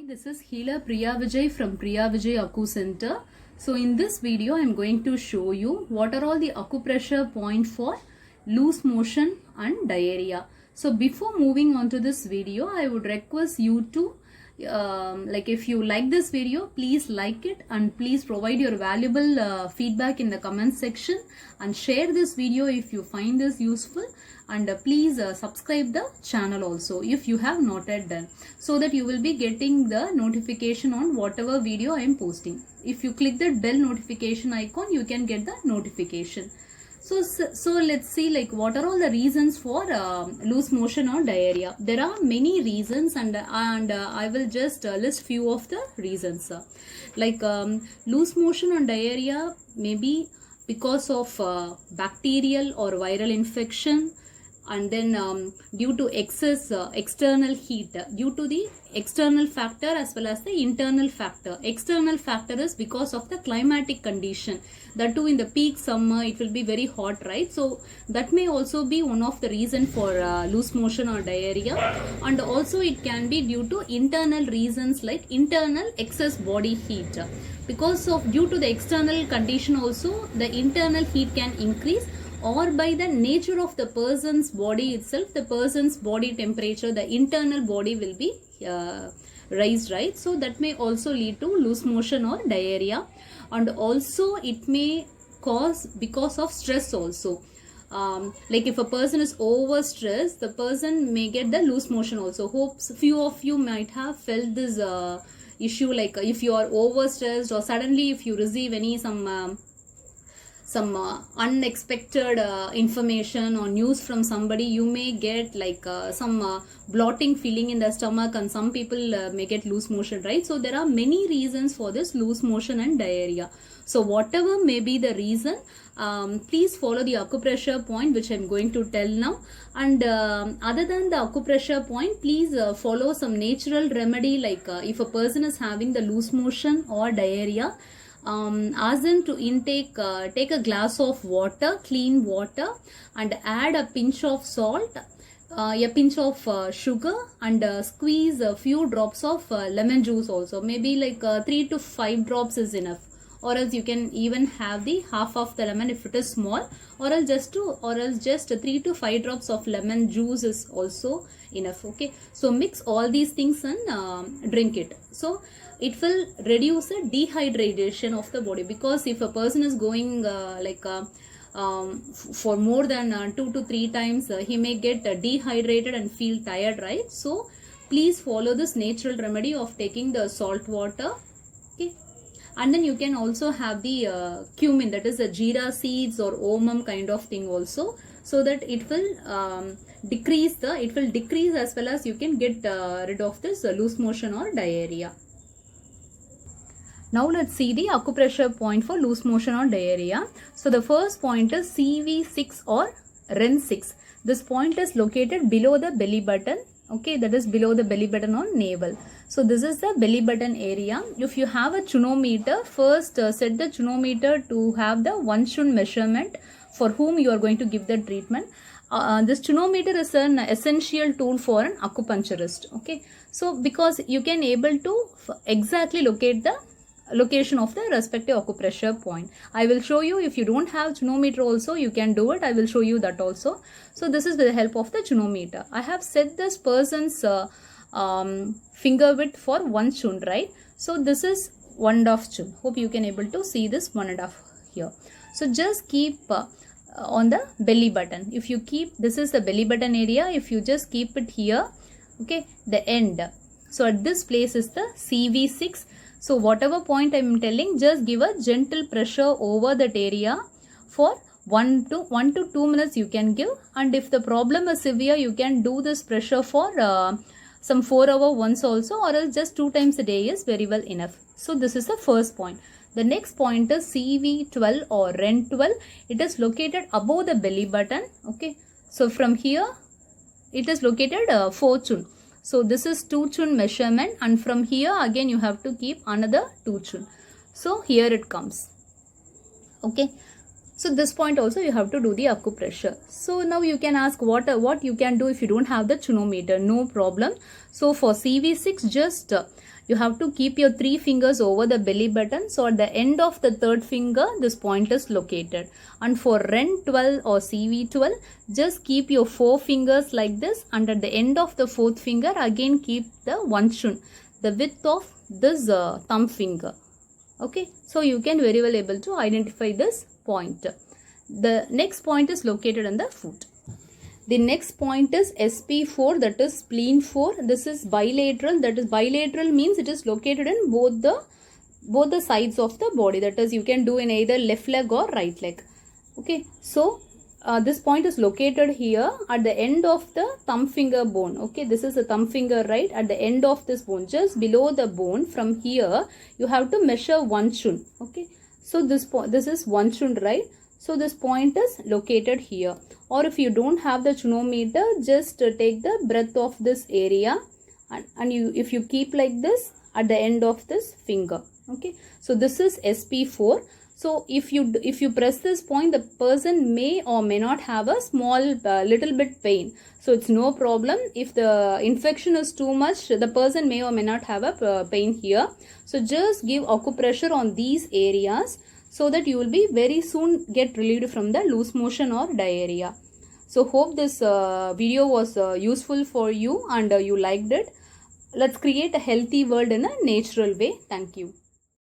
This is Healer Priya Vijay from Priya Vijay Acu Center. So in this video I am going to show you what are all the acupressure points for loose motion and diarrhea. So before moving on to this video, I would request you to if you like this video, please like it and please provide your valuable feedback in the comment section and share this video if you find this useful, and please subscribe the channel also if you have not yet done, so that you will be getting the notification on whatever video I am posting. If you click the bell notification icon, you can get the notification. So let's see what are all the reasons for loose motion or diarrhea. There are many reasons, and I will just list few of the reasons. Loose motion and diarrhea may be because of bacterial or viral infection, and then due to excess external heat, due to the external factor as well as the internal factor. External factor is because of the climatic condition, that too in the peak summer it will be very hot, right? So that may also be one of the reason for loose motion or diarrhea. And also it can be due to internal reasons like internal excess body heat. Because of due to the external condition also, the internal heat can increase, or by the nature of the person's body itself, the person's body temperature, the internal body will be raised, right? So that may also lead to loose motion or diarrhea. And also it may cause because of stress also. If a person is over stressed, the person may get the loose motion also. Hopes few of you might have felt this issue, if you are over stressed, or suddenly if you receive any some unexpected information or news from somebody, you may get some bloating feeling in the stomach, and some people may get loose motion, right? So there are many reasons for this loose motion and diarrhea. So whatever may be the reason, please follow the acupressure point which I am going to tell now. And other than the acupressure point, please follow some natural remedy, if a person is having the loose motion or diarrhea, ask them to take a glass of water, clean water, and add a pinch of salt, a pinch of sugar, and squeeze a few drops of lemon juice also. Maybe 3 to 5 drops is enough, or else you can even have the half of the lemon if it is small, or else just 3 to 5 drops of lemon juice is also enough. Okay, so mix all these things and drink it. So it will reduce the dehydration of the body, because if a person is going for more than 2 to 3 times, he may get dehydrated and feel tired, right? So please follow this natural remedy of taking the salt water. Okay, and then you can also have the cumin, that is the jeera seeds or omam kind of thing also, so that it will decrease as well as you can get rid of this loose motion or diarrhea. Now let's see the acupressure point for loose motion or diarrhea. So the first point is CV6 or REN6. This point is located below the belly button. Okay, that is below the belly button or navel. So this is the belly button area. If you have a chronometer, first set the chronometer to have the 1 Chun measurement for whom you are going to give the treatment. This chronometer is an essential tool for an acupuncturist. Okay, so because you can able to exactly locate the location of the respective acupressure point. I will show you. If you don't have chronometer also, you can do it. I will show you that also. So this is with the help of the chronometer. I have set this person's finger width for 1 Chun, right? So this is 1.5 Chun. Hope you can able to see this 1.5 here. So just keep on the belly button. If you keep, this is the belly button area. If you just keep it here, okay, the end. So at this place is the CV6. So whatever point I am telling, just give a gentle pressure over that area for 1 to 2 minutes you can give. And if the problem is severe, you can do this pressure for some 4 hours once also, or else just 2 times a day is very well enough. So this is the first point. The next point is CV12 or REN12. It is located above the belly button. Okay, so from here it is located 4 Chun. So this is 2 Chun measurement, and from here again you have to keep another 2 Chun. So here it comes. Okay, so this point also you have to do the acupressure. So now you can ask what you can do if you don't have the chronometer. No problem. So for CV6, just you have to keep your 3 fingers over the belly button. So at the end of the 3rd finger, this point is located. And for REN 12 or CV 12, just keep your 4 fingers like this, and at the end of the 4th finger, again keep the Wanchun, the width of this thumb finger. Okay, so you can very well able to identify this point. The next point is located on the foot. The next point is SP4, that is spleen 4. This is bilateral. That is bilateral means it is located in both the sides of the body. That is, you can do in either left leg or right leg. Okay, so this point is located here at the end of the thumb finger bone. Okay, this is the thumb finger, right? At the end of this bone, just below the bone, from here you have to measure Wanchun. Okay, so this is Wanchun, right? So this point is located here. Or if you don't have the chunometer, just take the breadth of this area, and if you keep like this at the end of this finger. Okay, so this is SP4. So if you press this point, the person may or may not have a small little bit pain. So it's no problem. If the infection is too much, the person may or may not have a pain here. So just give acupressure on these areas, so that you will be very soon get relieved from the loose motion or diarrhea. So hope this video was useful for you and you liked it. Let's create a healthy world in a natural way. Thank you.